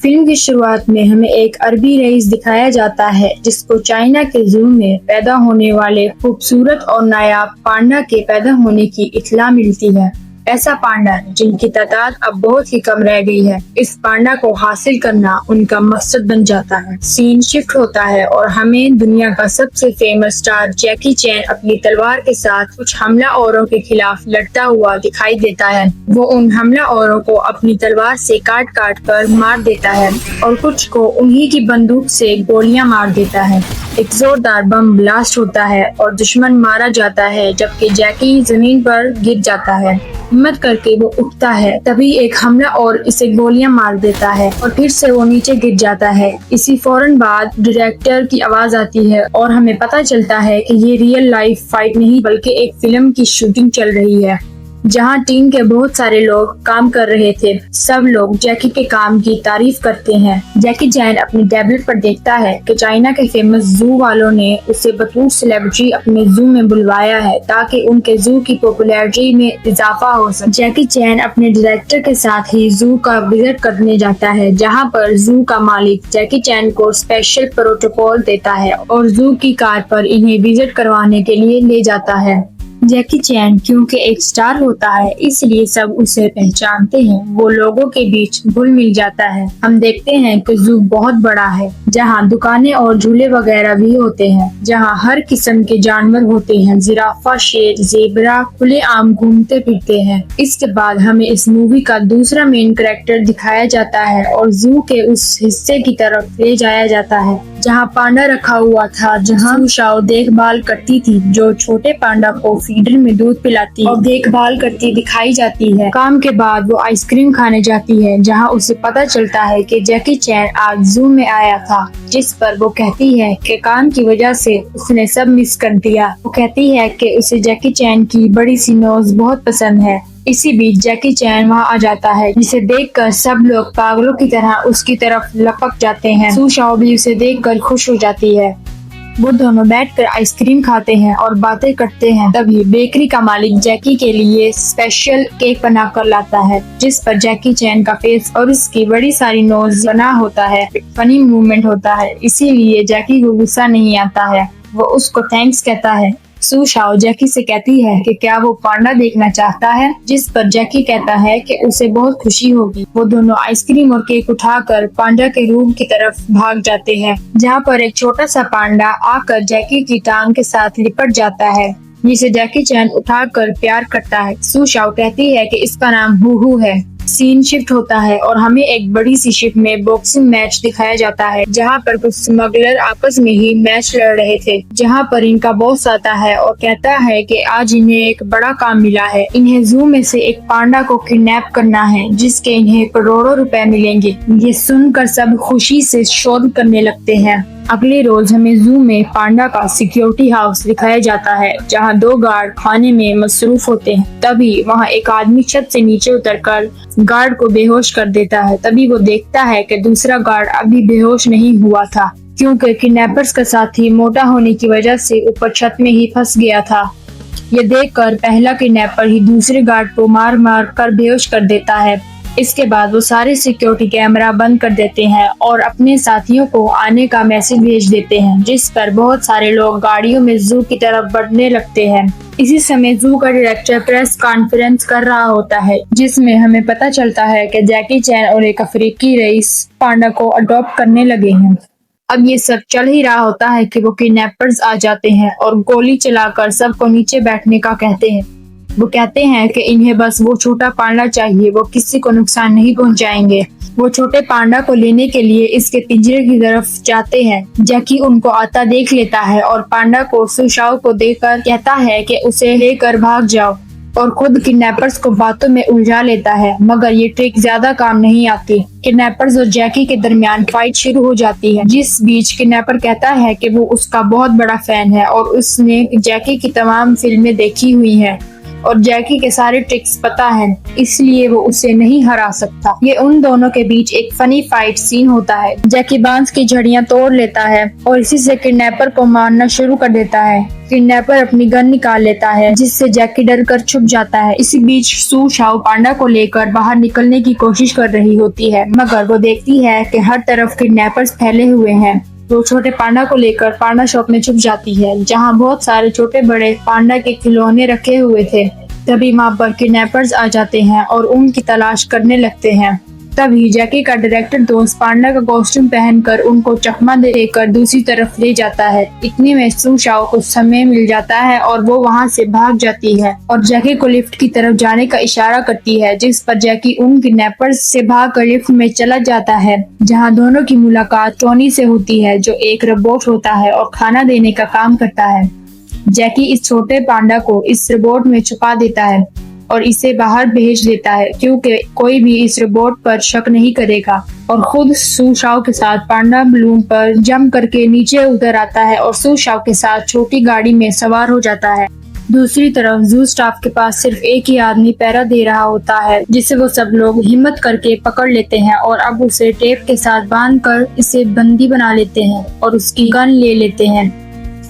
Film की शुरुआत में हमें एक अरबी रईस दिखाया जाता है जिसको चाइना के जू में पैदा होने वाले खूबसूरत और नायाब पांडा के पैदा होने की इत्तला मिलती है। ऐसा पांडा जिनकी तादाद अब बहुत ही कम रह गई है। इस पांडा को हासिल करना उनका मकसद बन जाता है। सीन शिफ्ट होता है और हमें दुनिया का सबसे फेमस स्टार जैकी चैन अपनी तलवार के साथ कुछ हमलावरों के खिलाफ लड़ता हुआ दिखाई देता है। वो उन हमलावरों को अपनी तलवार से काट काट कर मार देता है और कुछ को उन्हीं की बंदूक से गोलियां मार देता है। एक जोरदार बम ब्लास्ट होता है और दुश्मन मारा जाता है, जबकि जैकी जमीन पर गिर जाता है। हिम्मत करके वो उठता है, तभी एक हमला और इसे गोलियां मार देता है और फिर से वो नीचे गिर जाता है। इसी फौरन बाद डायरेक्टर की आवाज आती है और हमें पता चलता है कि ये रियल लाइफ फाइट नहीं बल्कि एक फिल्म की शूटिंग चल रही है, जहां टीम के बहुत सारे लोग काम कर रहे थे। सब लोग जैकी के काम की तारीफ करते हैं। जैकी चैन अपनी टैबलेट पर देखता है कि चाइना के फेमस जू वालों ने उसे बतौर सेलिब्रिटी अपने जू में बुलवाया है ताकि उनके जू की पॉपुलैरिटी में इजाफा हो सके। जैकी चैन अपने डायरेक्टर के साथ ही जू का विजिट करने जाता है, जहाँ पर जू का मालिक जैकी चैन को स्पेशल प्रोटोकॉल देता है और जू की कार पर इन्हें विजिट करवाने के लिए ले जाता है। जैकी चैन क्योंकि एक स्टार होता है इसलिए सब उसे पहचानते हैं। वो लोगों के बीच घुल मिल जाता है। हम देखते हैं कि जू बहुत बड़ा है, जहाँ दुकानें और झूले वगैरह भी होते हैं, जहाँ हर किस्म के जानवर होते हैं। जिराफा, शेर, ज़ेबरा खुले आम घूमते फिरते हैं। इसके बाद हमें इस मूवी का दूसरा मेन कैरेक्टर दिखाया जाता है और जू के उस हिस्से की तरफ ले जाया जाता है जहाँ पांडा रखा हुआ था, जहाँ सू शाओ देखभाल करती थी, जो छोटे पांडा को फीडर में दूध पिलाती और देखभाल करती दिखाई जाती है। काम के बाद वो आइसक्रीम खाने जाती है, जहाँ उसे पता चलता है कि जैकी चैन आज जू में आया था, जिस पर वो कहती है कि काम की वजह से उसने सब मिस कर दिया। वो कहती है कि उसे जैकी चैन की बड़ी सी नोज बहुत पसंद है। इसी बीच जैकी चैन वहाँ आ जाता है, जिसे देखकर सब लोग पागलों की तरह उसकी तरफ लपक जाते हैं। सू शाओ भी उसे देखकर खुश हो जाती है। वो दोनों बैठकर आइसक्रीम खाते हैं और बातें करते हैं। तभी बेकरी का मालिक जैकी के लिए स्पेशल केक बनाकर लाता है, जिस पर जैकी चैन का फेस और उसकी बड़ी सारी नोज बना होता है। फनी मूवमेंट होता है, इसीलिए जैकी को गुस्सा नहीं आता है। वो उसको थैंक्स कहता है। सू शाओ जैकी से कहती है कि क्या वो पांडा देखना चाहता है, जिस पर जैकी कहता है कि उसे बहुत खुशी होगी। वो दोनों आइसक्रीम और केक उठाकर पांडा के रूम की तरफ भाग जाते हैं, जहाँ पर एक छोटा सा पांडा आकर जैकी की टांग के साथ लिपट जाता है, जिसे जैकी चैन उठाकर प्यार करता है। सू शाओ कहती है कि इसका नाम हू है। सीन शिफ्ट होता है और हमें एक बड़ी सी शिप में बॉक्सिंग मैच दिखाया जाता है, जहाँ पर कुछ स्मगलर आपस में ही मैच लड़ रहे थे। जहाँ पर इनका बॉस आता है और कहता है कि आज इन्हें एक बड़ा काम मिला है। इन्हें जू में से एक पांडा को किडनैप करना है, जिसके इन्हें करोड़ों रुपए मिलेंगे। ये सुनकर सब खुशी से शोर करने लगते हैं। अगले रोज हमें जू में पांडा का सिक्योरिटी हाउस दिखाया जाता है, जहां 2 गार्ड खाने में मसरूफ होते हैं। तभी वहां एक आदमी छत से नीचे उतरकर गार्ड को बेहोश कर देता है। तभी वो देखता है कि दूसरा गार्ड अभी बेहोश नहीं हुआ था, क्योंकि किडनैपर्स का साथी मोटा होने की वजह से ऊपर छत में ही फंस गया था। ये देखकर पहला किडनैपर ही दूसरे गार्ड को मार मार कर बेहोश कर देता है। इसके बाद वो सारे सिक्योरिटी कैमरा बंद कर देते हैं और अपने साथियों को आने का मैसेज भेज देते हैं, जिस पर बहुत सारे लोग गाड़ियों में जू की तरफ बढ़ने लगते हैं। इसी समय जू का डायरेक्टर प्रेस कॉन्फ्रेंस कर रहा होता है, जिसमें हमें पता चलता है कि जैकी चैन और एक अफ्रीकी रईस पांडा को अडॉप्ट करने लगे हैं। अब ये सब चल ही रहा होता है कि वो किडनैपर्स आ जाते हैं और गोली चलाकर सबको नीचे बैठने का कहते हैं। वो कहते हैं कि इन्हें बस वो छोटा पांडा चाहिए, वो किसी को नुकसान नहीं पहुंचाएंगे। वो छोटे पांडा को लेने के लिए इसके पिंजरे की तरफ जाते हैं। जैकी उनको आता देख लेता है और पांडा को सू शाओ को देकर कहता है कि उसे लेकर भाग जाओ, और खुद किडनैपर्स को बातों में उलझा लेता है। मगर ये ट्रिक ज्यादा काम नहीं आती। किडनैपर्स और जैकी के दरमियान फाइट शुरू हो जाती है, जिस बीच किडनैपर कहता है कि वो उसका बहुत बड़ा फैन है और उसने जैकी की तमाम फिल्में देखी हुई हैं। और जैकी के सारे ट्रिक्स पता है, इसलिए वो उसे नहीं हरा सकता। ये उन दोनों के बीच एक फनी फाइट सीन होता है। जैकी बांस की झड़ियां तोड़ लेता है और इसी से किडनैपर को मारना शुरू कर देता है। किडनैपर अपनी गन निकाल लेता है, जिससे जैकी डर कर छुप जाता है। इसी बीच सू शाओ पांडा को लेकर बाहर निकलने की कोशिश कर रही होती है, मगर वो देखती है कि हर तरफ किडनैपर्स फैले हुए हैं। वो छोटे पांडा को लेकर पांडा शॉप में छुप जाती है, जहाँ बहुत सारे छोटे बड़े पांडा के खिलौने रखे हुए थे। तभी वहाँ पर किडनैपर्स आ जाते हैं और उनकी तलाश करने लगते हैं। तभी जैकी का डायरेक्टर दोस्त पांडा का कॉस्ट्यूम पहनकर उनको चकमा देकर दूसरी तरफ ले जाता है। इतने में सू शाओ को समय मिल जाता है और वो वहाँ से भाग जाती है और जैकी को लिफ्ट की तरफ जाने का इशारा करती है, जिस पर जैकी उन किडनैपर्स से भागकर लिफ्ट में चला जाता है, जहाँ दोनों की मुलाकात टोनी से होती है, जो एक रोबोट होता है और खाना देने का काम करता है। जैकी इस छोटे पांडा को इस रोबोट में छुपा देता है और इसे बाहर भेज देता है, क्योंकि कोई भी इस रोबोट पर शक नहीं करेगा, और खुद सू शाओ के साथ पांडा बलून पर जंप करके नीचे उतर आता है और सू शाओ के साथ छोटी गाड़ी में सवार हो जाता है। दूसरी तरफ जू स्टाफ के पास सिर्फ एक ही आदमी पहरा दे रहा होता है, जिसे वो सब लोग हिम्मत करके पकड़ लेते हैं और अब उसे टेप के साथ बांधकर इसे बंदी बना लेते हैं और उसकी गन ले लेते हैं।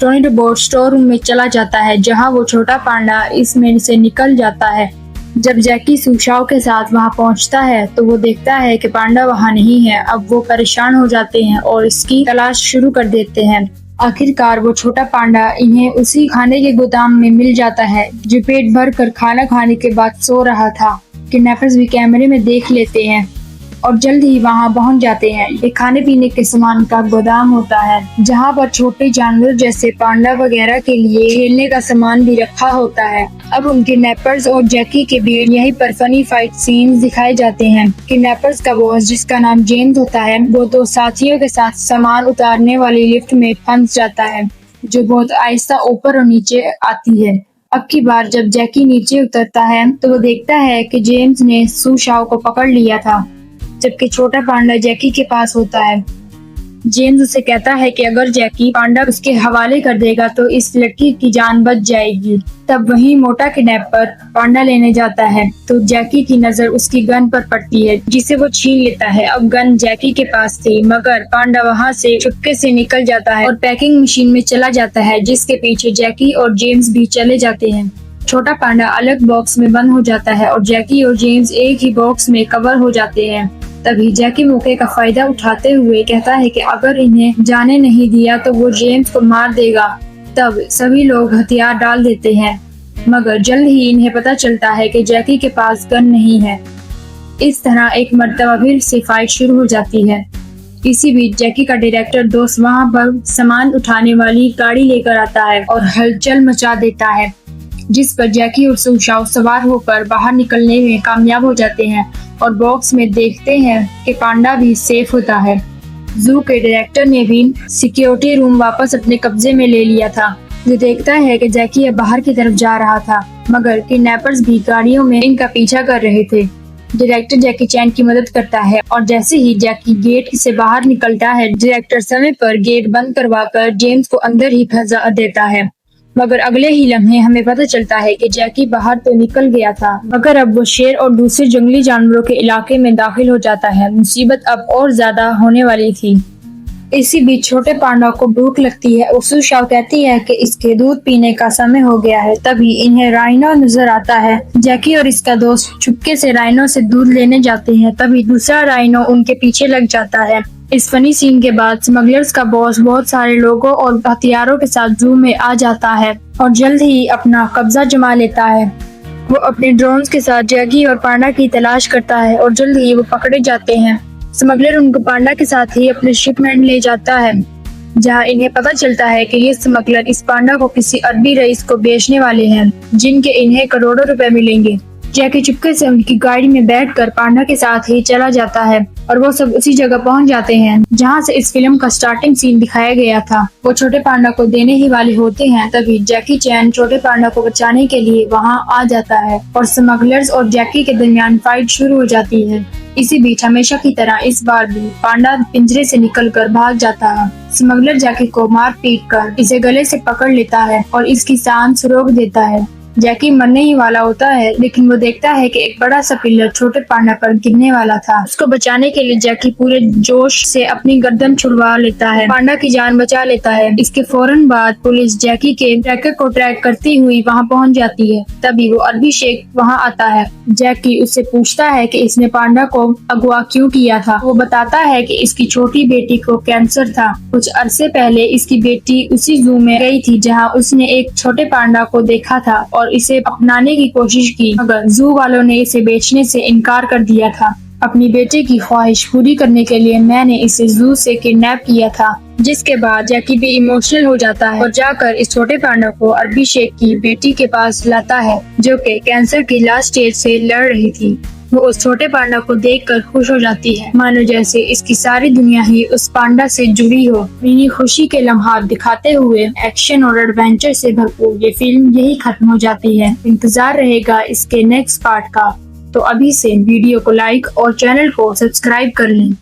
टोनी रोबोट स्टोर रूम में चला जाता है, जहां वो छोटा पांडा इसमें से निकल जाता है। जब जैकी सू शाओ के साथ वहां पहुंचता है तो वो देखता है कि पांडा वहां नहीं है। अब वो परेशान हो जाते हैं और इसकी तलाश शुरू कर देते हैं। आखिरकार वो छोटा पांडा इन्हें उसी खाने के गोदाम में मिल जाता है, जो पेट भर कर खाना खाने के बाद सो रहा था। किडनैपर्स भी कैमरे में देख लेते हैं और जल्द ही वहां पहुंच जाते हैं। ये खाने पीने के सामान का गोदाम होता है, जहां पर छोटे जानवर जैसे पांडा वगैरह के लिए खेलने का सामान भी रखा होता है। अब उन किडनैपर्स और जैकी के बीच यहीं पर फनी फाइट सीन्स दिखाए जाते हैं। किडनैपर्स का बॉस, जिसका नाम जेम्स होता है, वो दो साथियों के साथ सामान उतारने वाली लिफ्ट में फंस जाता है, जो बहुत आहिस्ता ऊपर और नीचे आती है। अब की बार जब जैकी नीचे उतरता है तो वो देखता है कि जेम्स ने सू शाओ को पकड़ लिया था, जबकि छोटा पांडा जैकी के पास होता है। जेम्स उसे कहता है कि अगर जैकी पांडा उसके हवाले कर देगा तो इस लड़की की जान बच जाएगी। तब वही मोटा किडनैपर पांडा लेने जाता है तो जैकी की नजर उसकी गन पर पड़ती है, जिसे वो छीन लेता है। अब गन जैकी के पास थी, मगर पांडा वहाँ से चुपके से निकल जाता है और पैकिंग मशीन में चला जाता है, जिसके पीछे जैकी और जेम्स भी चले जाते हैं। छोटा पांडा अलग बॉक्स में बंद हो जाता है और जैकी और जेम्स एक ही बॉक्स में कवर हो जाते हैं। तभी जैकी मौके का फायदा उठाते हुए कहता है कि अगर इन्हें जाने नहीं दिया तो वो जेम्स को मार देगा। तब सभी लोग हथियार डाल देते हैं, मगर जल्द ही इन्हें पता चलता है कि जैकी के पास गन नहीं है। इस तरह एक मर्तबा फिर से फाइट शुरू हो जाती है। इसी बीच जैकी का डायरेक्टर दोस्त वहां पर सामान उठाने वाली गाड़ी लेकर आता है और हलचल मचा देता है, जिस पर जैकी और सू शाओ सवार होकर बाहर निकलने में कामयाब हो जाते हैं और बॉक्स में देखते हैं कि पांडा भी सेफ होता है। जू के डायरेक्टर ने भी सिक्योरिटी रूम वापस अपने कब्जे में ले लिया था, जो देखता है कि जैकी अब बाहर की तरफ जा रहा था, मगर किडनैपर्स भी गाड़ियों में इनका पीछा कर रहे थे। डायरेक्टर जैकी चैन की मदद करता है और जैसे ही जैकी गेट से बाहर निकलता है, डायरेक्टर समय पर गेट बंद करवाकर जेम्स को अंदर ही फंसा देता है। मगर अगले ही लम्हे हमें पता चलता है कि जैकी बाहर तो निकल गया था, मगर अब वो शेर और दूसरे जंगली जानवरों के इलाके में दाखिल हो जाता है। मुसीबत अब और ज्यादा होने वाली थी। इसी बीच छोटे पांडा को भूख लगती है। सू शाओ कहती है कि इसके दूध पीने का समय हो गया है। तभी इन्हें राइनो नजर आता है। जैकी और इसका दोस्त चुपके से राइनो से दूध लेने जाते हैं। तभी दूसरा राइनो उनके पीछे लग जाता है। इस फनी सीन के बाद स्मगलर्स का बॉस बहुत सारे लोगों और हथियारों के साथ जू में आ जाता है और जल्द ही अपना कब्जा जमा लेता है। वो अपने ड्रोन्स के साथ जैकी और पांडा की तलाश करता है और जल्द ही वो पकड़े जाते हैं। स्मगलर उनको पांडा के साथ ही अपने शिपमेंट ले जाता है, जहां इन्हें पता चलता है कि ये स्मगलर इस पांडा को किसी अरबी रईस को बेचने वाले हैं, जिनके इन्हें करोड़ों रुपए मिलेंगे। जैकी चुपके से उनकी गाड़ी में बैठकर पांडा के साथ ही चला जाता है और वो सब उसी जगह पहुंच जाते हैं जहां से इस फिल्म का स्टार्टिंग सीन दिखाया गया था। वो छोटे पांडा को देने ही वाले होते हैं, तभी जैकी चैन छोटे पांडा को बचाने के लिए वहां आ जाता है और स्मगलर्स और जैकी के दरमियान फाइट शुरू हो जाती है। इसी बीच हमेशा की तरह इस बार भी पांडा पिंजरे से निकलकर भाग जाता है। स्मगलर जैकी को मार पीट कर इसे गले से पकड़ लेता है और इसकी सांस रोक देता है। जैकी मरने ही वाला होता है, लेकिन वो देखता है कि एक बड़ा सा पिल्लर छोटे पांडा पर गिरने वाला था। उसको बचाने के लिए जैकी पूरे जोश से अपनी गर्दन छुड़वा लेता है, पांडा की जान बचा लेता है। इसके फौरन बाद पुलिस जैकी के ट्रैकर को ट्रैक करती हुई वहाँ पहुँच जाती है। तभी वो अरबी शेख वहाँ आता है। जैकी उससे पूछता है कि इसने पांडा को अगवा क्यों किया था। वो बताता है कि इसकी छोटी बेटी को कैंसर था। कुछ अरसे पहले इसकी बेटी उसी जू में गई थी जहाँ उसने एक छोटे पांडा को देखा था और इसे अपनाने की कोशिश की, मगर जू वालों ने इसे बेचने से इनकार कर दिया था। अपनी बेटे की ख्वाहिश पूरी करने के लिए मैंने इसे जू से किडनैप किया था। जिसके बाद जैकी भी इमोशनल हो जाता है और जाकर इस छोटे पांडा को अरबी शेख की बेटी के पास लाता है, जो कि कैंसर की लास्ट स्टेज से लड़ रही थी। वो उस छोटे पांडा को देखकर खुश हो जाती है, मानो जैसे इसकी सारी दुनिया ही उस पांडा से जुड़ी हो। इन्हीं खुशी के लम्हात दिखाते हुए एक्शन और एडवेंचर से भरपूर ये फिल्म यही खत्म हो जाती है। इंतजार रहेगा इसके नेक्स्ट पार्ट का, तो अभी से वीडियो को लाइक और चैनल को सब्सक्राइब कर लें।